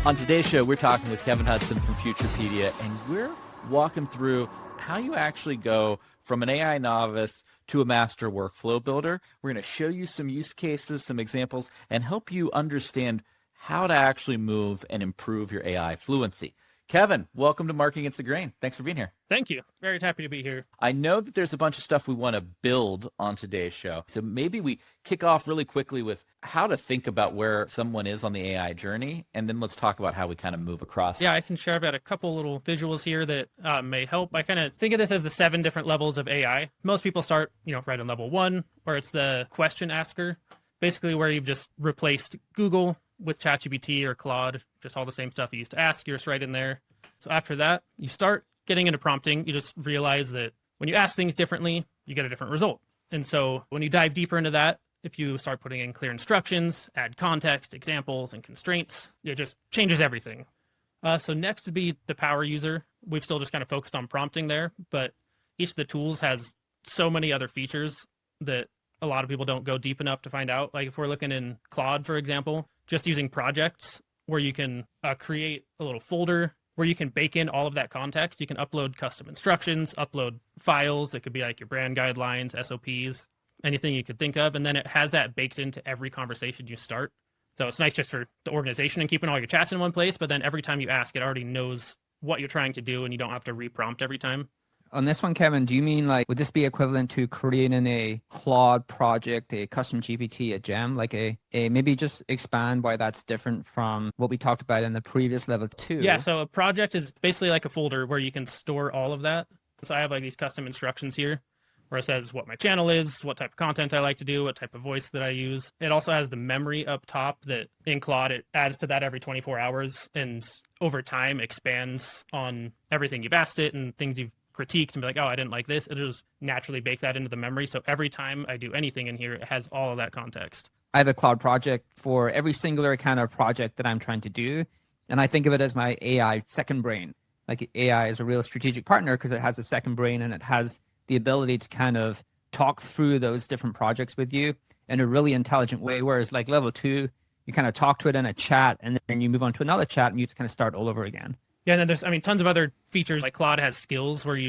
On today's show, we're talking with Kevin Hutson from Futurepedia, and we're walking through how you actually go from an AI novice to a master workflow builder. We're going to show you some use cases, some examples, and help you understand how to actually move and improve your AI fluency. Kevin, welcome to Marketing Against the Grain. Thanks for being here. Thank you. Very happy to be here. I know that there's a bunch of stuff we want to build on today's show. So maybe we kick off really quickly with how to think about where someone is on the AI journey, and then let's talk about how we kind of move across. Yeah, I can share. I've got a couple little visuals here that may help. I kind of think of this as the 7 different levels of AI. Most people start, right on level 1, where it's the question asker, basically where you've just replaced Google with ChatGPT or Claude, just all the same stuff you used to ask, you're just right in there. So after that, you start getting into prompting. You just realize that when you ask things differently, you get a different result. And so when you dive deeper into that, if you start putting in clear instructions, add context, examples, and constraints, it just changes everything. So next would be the power user. We've still just kind of focused on prompting there, but each of the tools has so many other features that a lot of people don't go deep enough to find out. Like if we're looking in Claude, for example, just using projects where you can create a little folder where you can bake in all of that context. You can upload custom instructions, upload files. It could be like your brand guidelines, SOPs, anything you could think of. And then it has that baked into every conversation you start. So it's nice just for the organization and keeping all your chats in one place. But then every time you ask, it already knows what you're trying to do and you don't have to reprompt every time. On this one, Kevin, do you mean would this be equivalent to creating a Claude project, a custom GPT, a gem, maybe just expand why that's different from what we talked about in the previous level 2? Yeah, so a project is basically like a folder where you can store all of that. So I have these custom instructions here where it says what my channel is, what type of content I like to do, what type of voice that I use. It also has the memory up top that in Claude, it adds to that every 24 hours and over time expands on everything you've asked it and things you've critiqued and be like, oh, I didn't like this. It'll just naturally bake that into the memory. So every time I do anything in here, it has all of that context. I have a Claude project for every singular kind of project that I'm trying to do. And I think of it as my AI second brain. Like AI is a real strategic partner because it has a second brain and it has the ability to kind of talk through those different projects with you in a really intelligent way. Whereas like level 2, you kind of talk to it in a chat and then you move on to another chat and you just kind of start all over again. Yeah, and then there's, tons of other features. Like Claude has skills where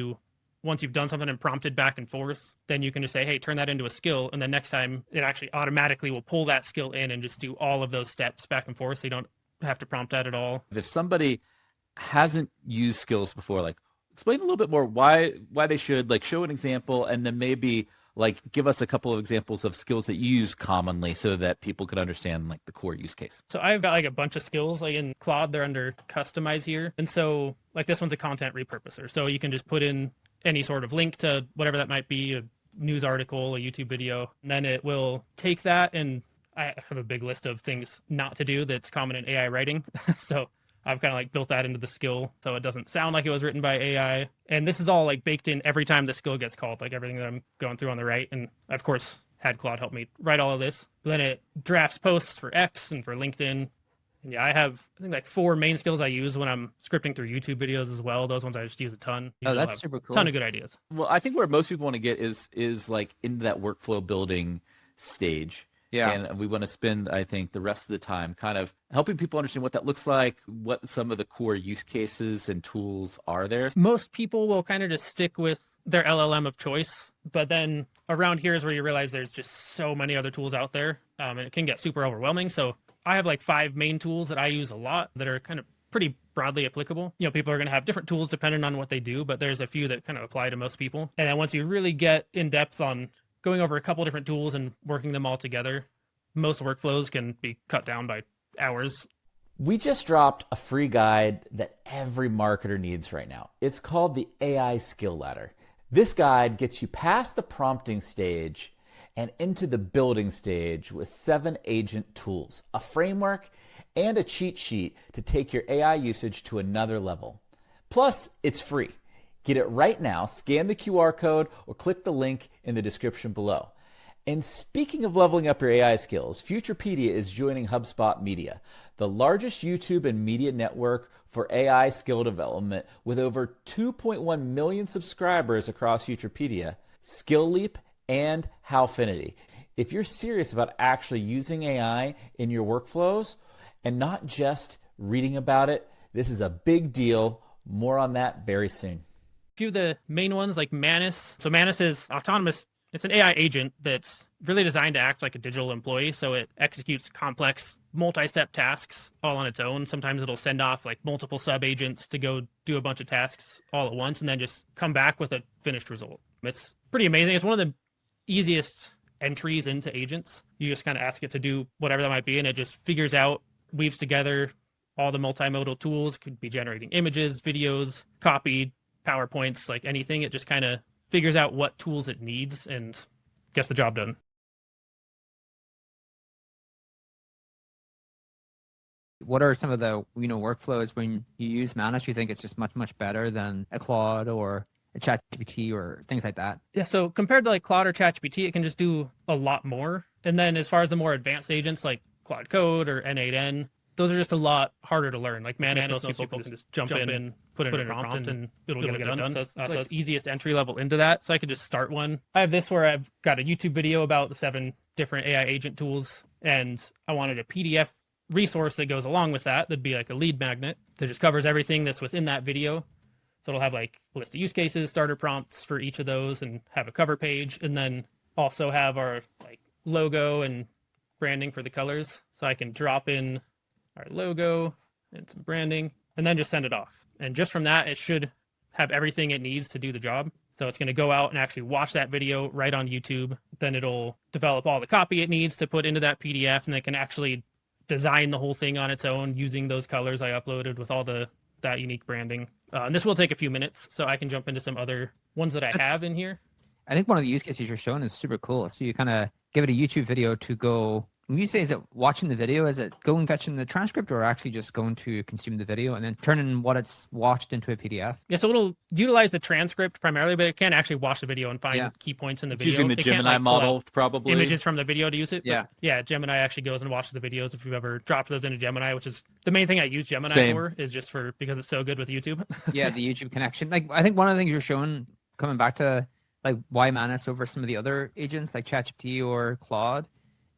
once you've done something and prompted back and forth, then you can just say, hey, turn that into a skill. And then next time it actually automatically will pull that skill in and just do all of those steps back and forth. So you don't have to prompt that at all. If somebody hasn't used skills before, explain a little bit more why they should, show an example and then maybe give us a couple of examples of skills that you use commonly so that people could understand the core use case. So I've got a bunch of skills. In Claude, they're under customize here. And so this one's a content repurposer. So you can just put in any sort of link to whatever that might be, a news article, a YouTube video, and then it will take that. And I have a big list of things not to do that's common in AI writing. So I've kind of built that into the skill so it doesn't sound like it was written by AI. And this is all baked in every time the skill gets called, everything that I'm going through on the right. And I, of course, had Claude help me write all of this. But then it drafts posts for X and for LinkedIn. And yeah, I have, 4 main skills I use when I'm scripting through YouTube videos as well. Those ones I just use a ton. Oh, that's super cool. A ton of good ideas. Well, I think where most people want to get is into that workflow building stage. Yeah. And we want to spend, I think, the rest of the time kind of helping people understand what that looks like, what some of the core use cases and tools are there. Most people will kind of just stick with their LLM of choice. But then around here is where you realize there's just so many other tools out there. And it can get super overwhelming. So I have 5 main tools that I use a lot that are kind of pretty broadly applicable. People are going to have different tools depending on what they do, but there's a few that kind of apply to most people. And then once you really get in depth on going over a couple different tools and working them all together, most workflows can be cut down by hours. We just dropped a free guide that every marketer needs right now. It's called the AI Skill Ladder. This guide gets you past the prompting stage and into the building stage with 7 agent tools, a framework, and a cheat sheet to take your AI usage to another level. Plus, it's free. Get it right now, scan the QR code, or click the link in the description below. And speaking of leveling up your AI skills, Futurepedia is joining HubSpot Media, the largest YouTube and media network for AI skill development with over 2.1 million subscribers across Futurepedia, Skill Leap, and Howfinity. If you're serious about actually using AI in your workflows and not just reading about it. This is a big deal. More on that very soon. A few of the main ones like Manus. So Manus is autonomous. It's an AI agent that's really designed to act like a digital employee. So it executes complex multi-step tasks all on its own. Sometimes it'll send off like multiple sub-agents to go do a bunch of tasks all at once and then just come back with a finished result. It's pretty amazing. It's one of the easiest entries into agents. You just kind of ask it to do whatever that might be, and it just figures out, weaves together all the multimodal tools. Could be generating images, videos, copy, PowerPoints, like anything. It just kind of figures out what tools it needs and gets the job done. What are some of the workflows when you use Manus? You think it's just much better than a Claude or a ChatGPT or things like that? Yeah, so compared to like Claude or ChatGPT, it can just do a lot more. And then as far as the more advanced agents like Claude Code or N8N, those are just a lot harder to learn. Like Manus, most people can just jump in, put in a prompt, and it'll get it done. So it's the easiest entry level into that. So I could just start one. I have this where I've got a YouTube video about the 7 different AI agent tools, and I wanted a PDF resource that goes along with that. That'd be like a lead magnet that just covers everything that's within that video. So it'll have like a list of use cases, starter prompts for each of those, and have a cover page, and then also have our like logo and branding for the colors. So I can drop in our logo and some branding, and then just send it off. And just from that, it should have everything it needs to do the job. So it's going to go out and actually watch that video right on YouTube. Then it'll develop all the copy it needs to put into that PDF, and it can actually design the whole thing on its own using those colors I uploaded with all that unique branding. And this will take a few minutes, so I can jump into some other ones that I have in here. I think one of the use cases you're showing is super cool. So you kind of give it a YouTube video to go. When you say, is it watching the video? Is it going fetching the transcript, or actually just going to consume the video and then turning what it's watched into a PDF? Yeah, so it'll utilize the transcript primarily, but it can actually watch the video and find key points in the video. Using the Gemini model, probably. Images from the video to use it. Yeah. Yeah, Gemini actually goes and watches the videos if you've ever dropped those into Gemini, which is the main thing I use Gemini for, is just because it's so good with YouTube. Yeah, the YouTube connection. Like, I think one of the things you're showing, coming back to like why Manus over some of the other agents like ChatGPT or Claude,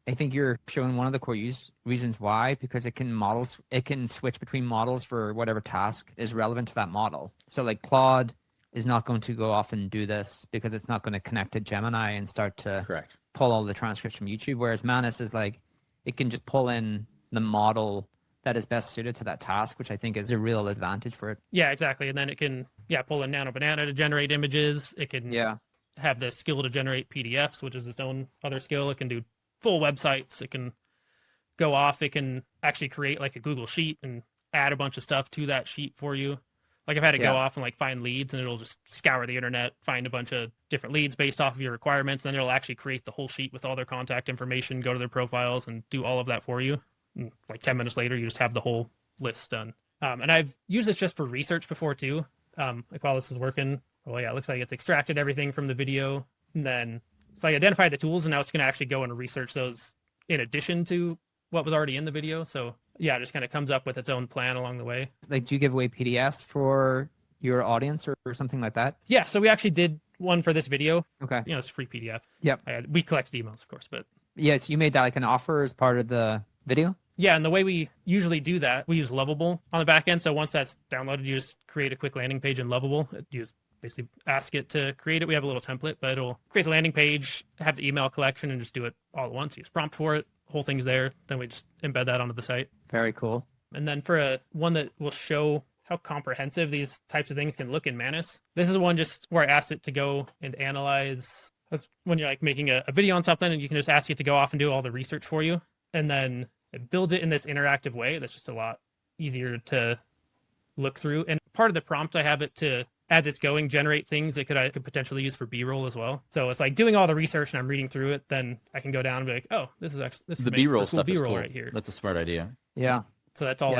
I think you're showing one of the core reasons why, because it can switch between models for whatever task is relevant to that model. So like Claude is not going to go off and do this because it's not going to connect to Gemini and start to pull all the transcripts from YouTube. Whereas Manus is like, it can just pull in the model that is best suited to that task, which I think is a real advantage for it. Yeah, exactly. And then it can, pull in Nano Banana to generate images. It can have the skill to generate PDFs, which is its own other skill. It can do full websites. It can go off. It can actually create like a Google Sheet and add a bunch of stuff to that sheet for you. Like I've had to go off and like find leads, and it'll just scour the internet, find a bunch of different leads based off of your requirements. And then it'll actually create the whole sheet with all their contact information, go to their profiles, and do all of that for you. And like 10 minutes later, you just have the whole list done. And I've used this just for research before too. Like while this is working, it looks like it's extracted everything from the video, and then it's like identified the tools, and now it's going to actually go and research those in addition to what was already in the video. So it just kind of comes up with its own plan along the way. Like, do you give away PDFs for your audience or something like that? Yeah, so we actually did one for this video. Okay. It's a free PDF. Yep. We collected emails, of course, but yes, you made that like an offer as part of the video? Yeah, and the way we usually do that, we use Lovable on the back end. So once that's downloaded, you just create a quick landing page in Lovable. You just basically ask it to create it. We have a little template, but it'll create the landing page, have the email collection, and just do it all at once. You just prompt for it, whole thing's there. Then we just embed that onto the site. Very cool. And then for one that will show how comprehensive these types of things can look in Manus, this is one just where I asked it to go and analyze. That's when you're like making a video on something, and you can just ask it to go off and do all the research for you. And then it builds it in this interactive way that's just a lot easier to look through. And part of the prompt, I have it to, as it's going, generate things that I could potentially use for B-roll as well. So it's like doing all the research and I'm reading through it. Then I can go down and be like, oh, this is the B-roll stuff B-roll is cool. right here. That's a smart idea. Yeah. So that's all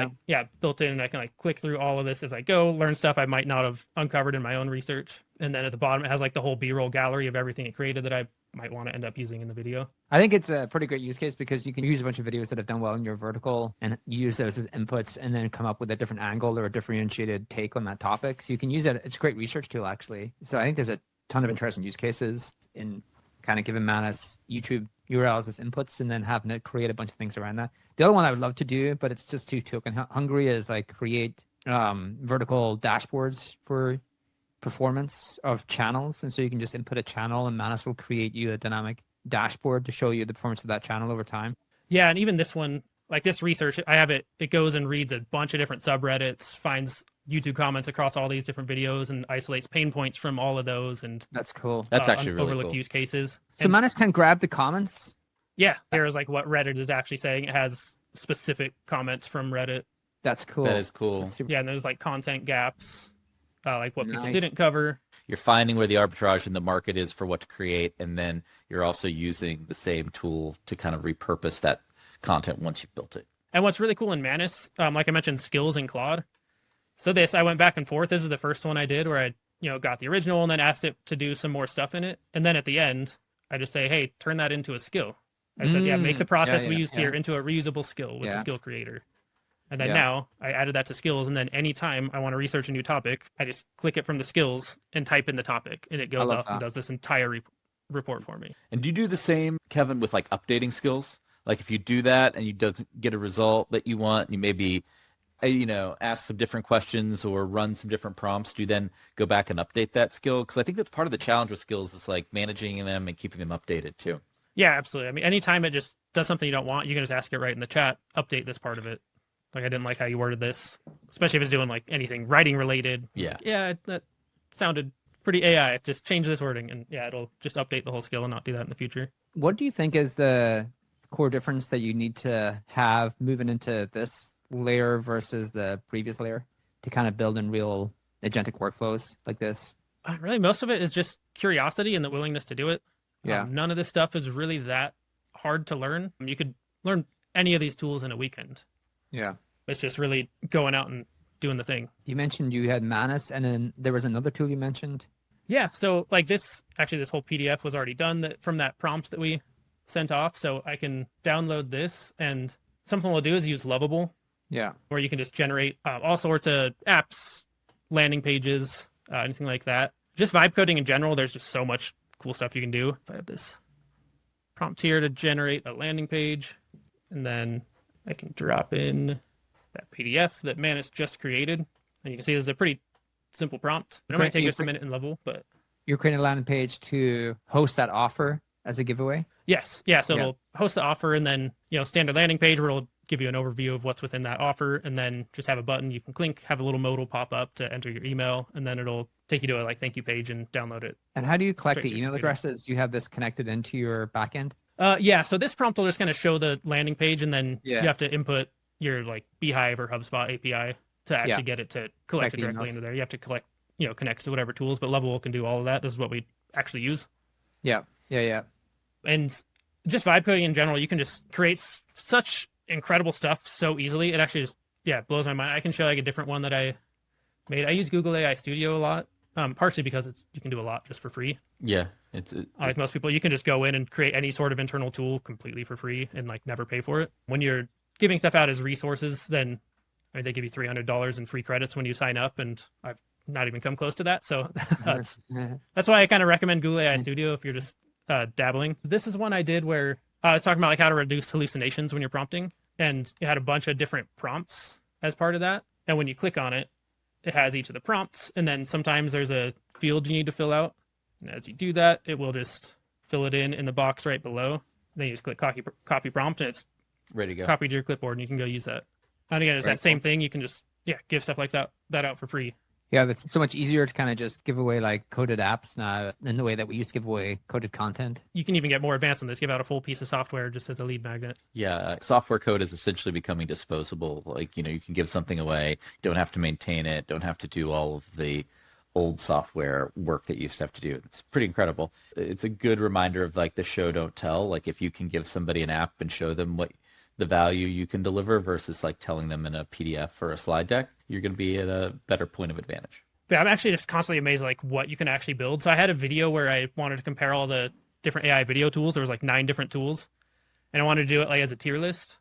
built in. And I can like click through all of this as I go, learn stuff I might not have uncovered in my own research. And then at the bottom, it has like the whole B-roll gallery of everything it created that I might want to end up using in the video. I think it's a pretty great use case because you can use a bunch of videos that have done well in your vertical and use those as inputs and then come up with a different angle or a differentiated take on that topic. So you can use it. It's a great research tool, actually. So I think there's a ton of interesting use cases in kind of giving Manus YouTube URLs as inputs and then having it create a bunch of things around that. The other one I would love to do, but it's just too token hungry, is like create vertical dashboards for performance of channels. And so you can just input a channel and Manus will create you a dynamic dashboard to show you the performance of that channel over time. Yeah, and even this one, like this research, I have it goes and reads a bunch of different subreddits, finds YouTube comments across all these different videos and isolates pain points from all of those, and that's cool. That's actually really overlooked cool. use cases. So And Manus can grab the comments. yeah, here's like what Reddit is actually saying. It has specific comments from Reddit. That's cool. That is cool. That's super- Yeah, and there's like content gaps, like what people Nice. didn't cover. You're finding where the arbitrage in the market is for what to create, and then you're also using the same tool to kind of repurpose that content once you've built it. And what's really cool in Manus, like I mentioned, skills in Claude. So I went back and forth. This is the first one I did where I, got the original and then asked it to do some more stuff in it. And then at the end, I just say, hey, turn that into a skill. I said, make the process we used here into a reusable skill with the skill creator. And then now I added that to skills. And then anytime I want to research a new topic, I just click it from the skills and type in the topic. And it goes off and does this entire report for me. And do you do the same, Kevin, with like updating skills? Like if you do that and you doesn't get a result that you want, you maybe ask some different questions or run some different prompts, do you then go back and update that skill? Because I think that's part of the challenge with skills is like managing them and keeping them updated too. Yeah, absolutely. I mean, anytime it just does something you don't want, you can just ask it right in the chat, update this part of it. Like, I didn't like how you worded this, especially if it's doing like anything writing related. Yeah. Yeah, that sounded pretty AI. Just change this wording and yeah, it'll just update the whole skill and not do that in the future. What do you think is the core difference that you need to have moving into this layer versus the previous layer to kind of build in real agentic workflows like this? Really, most of it is just curiosity and the willingness to do it. Yeah. None of this stuff is really that hard to learn. You could learn any of these tools in a weekend. Yeah. It's just really going out and doing the thing. You mentioned you had Manus, and then there was another tool you mentioned. Yeah. So like this whole PDF was already done from that prompt that we sent off. So I can download this, and something we'll do is use Lovable. Yeah. Where you can just generate all sorts of apps, landing pages, anything like that. Just vibe coding in general, there's just so much cool stuff you can do. If I have this prompt here to generate a landing page, and then I can drop in that PDF that Manus just created. And you can see this is a pretty simple prompt. It might take just a minute in Lovable, but... You're creating a landing page to host that offer as a giveaway? Yes. Yeah, so it'll host the offer, and then, standard landing page where it'll give you an overview of what's within that offer, and then just have a button you can click, have a little modal pop up to enter your email, and then it'll take you to a thank you page and download it. And how do you collect Straight the to your email computer. addresses? You have this connected into your backend? So this prompt will just kind of show the landing page, and then you have to input your like Beehive or HubSpot API to actually get it to collect it directly into there. You have to connect to whatever tools, but Lovable can do all of that. This is what we actually use. Yeah. And just vibe coding in general, you can just create such incredible stuff so easily. It actually just blows my mind. I can show like a different one that I made. I use Google AI Studio a lot, partially because you can do a lot just for free. Yeah, like most people, you can just go in and create any sort of internal tool completely for free and like never pay for it. When you're giving stuff out as resources, then they give you $300 in free credits when you sign up, and I've not even come close to that. So that's why I kind of recommend Google AI Studio if you're just dabbling. This is one I did where I was talking about like how to reduce hallucinations when you're prompting, and it had a bunch of different prompts as part of that. And when you click on it, it has each of the prompts, and then sometimes there's a field you need to fill out. And as you do that, it will just fill it in the box right below. Then you just click copy prompt, and it's ready to go. Copied to your clipboard, and you can go use that. And again, it's that same thing. You can just give stuff like that out for free. Yeah, that's so much easier to kind of just give away like coded apps now in the way that we used to give away coded content. You can even get more advanced on this. Give out a full piece of software just as a lead magnet. Yeah, software code is essentially becoming disposable. Like, you can give something away, don't have to maintain it, don't have to do all of the old software work that you used to have to do. It's pretty incredible. It's a good reminder of like the show don't tell. Like if you can give somebody an app and show them what the value you can deliver versus like telling them in a PDF or a slide deck, you're going to be at a better point of advantage. But I'm actually just constantly amazed like what you can actually build. So I had a video where I wanted to compare all the different AI video tools. There was like 9 different tools, and I wanted to do it like as a tier list,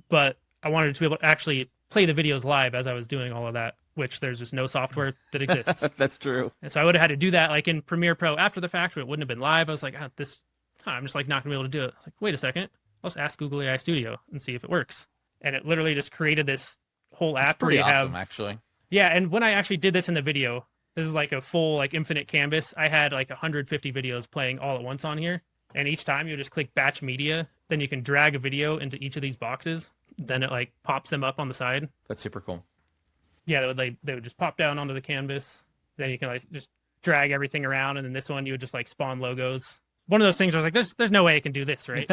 but I wanted to be able to actually play the videos live as I was doing all of that, which there's just no software that exists. That's true. And so I would have had to do that like in Premiere Pro after the fact, but it wouldn't have been live. I was like, this I'm just like not gonna be able to do it. It's like, wait a second, I'll just ask Google AI Studio and see if it works. And it literally just created this whole app where Pretty you awesome, have, actually. yeah. And when I actually did this in the video, this is like a full like infinite canvas. I had like 150 videos playing all at once on here. And each time you just click batch media, then you can drag a video into each of these boxes. Then it like pops them up on the side. That's super cool. Yeah, they would just pop down onto the canvas. Then you can like just drag everything around, and then this one you would just like spawn logos. One of those things where I was like, there's no way it can do this, right?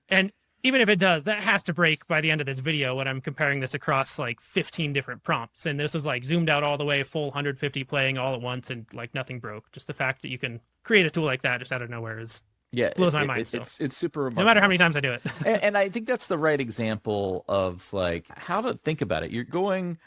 And even if it does, that has to break by the end of this video when I'm comparing this across like 15 different prompts. And this was like zoomed out all the way, full 150 playing all at once, and like nothing broke. Just the fact that you can create a tool like that just out of nowhere is blows my mind. It's super remarkable. No matter how many times I do it. And I think that's the right example of like how to think about it. You're going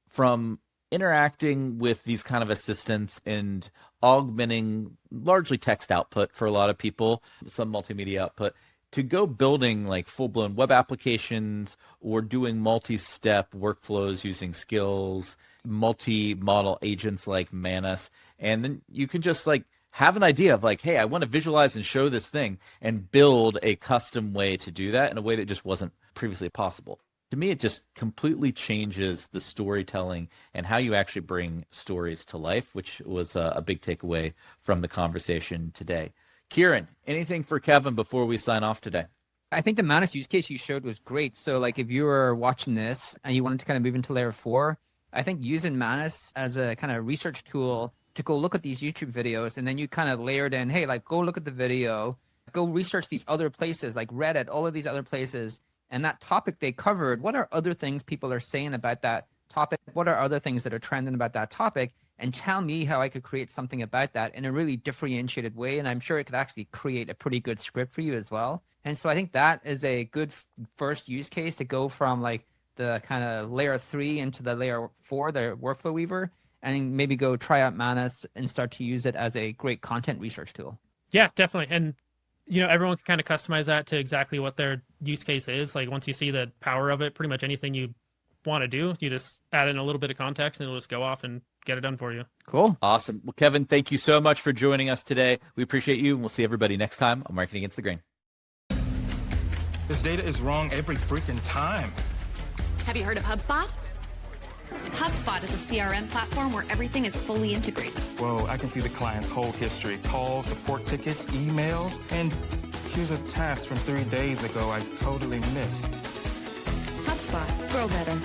from interacting with these kind of assistants and augmenting largely text output for a lot of people, some multimedia output, to go building like full-blown web applications or doing multi-step workflows using skills, multi-model agents like Manus. And then you can just like have an idea of like, hey, I want to visualize and show this thing and build a custom way to do that in a way that just wasn't previously possible. To me, it just completely changes the storytelling and how you actually bring stories to life, which was a big takeaway from the conversation today. Kieran, anything for Kevin before we sign off today? I think the Manus use case you showed was great. So like if you were watching this and you wanted to kind of move into layer 4, I think using Manus as a kind of research tool to go look at these YouTube videos, and then you kind of layered in, hey, like go look at the video, go research these other places like Reddit, all of these other places. And that topic they covered, what are other things people are saying about that topic? What are other things that are trending about that topic? And tell me how I could create something about that in a really differentiated way. And I'm sure it could actually create a pretty good script for you as well. And so I think that is a good first use case to go from like the kind of layer 3 into the layer 4, the workflow weaver, and maybe go try out Manus and start to use it as a great content research tool. Yeah, definitely. And you know, everyone can kind of customize that to exactly what their use case is. Like once you see the power of it, pretty much anything you want to do, you just add in a little bit of context and it'll just go off and get it done for you. Cool. Awesome. Well, Kevin, thank you so much for joining us today. We appreciate you, and we'll see everybody next time on Marketing Against the Grain. This data is wrong every freaking time. Have you heard of HubSpot? HubSpot is a CRM platform where everything is fully integrated. Whoa, I can see the client's whole history, calls, support tickets, emails, and here's a task from 3 days ago I totally missed. HubSpot. Grow better.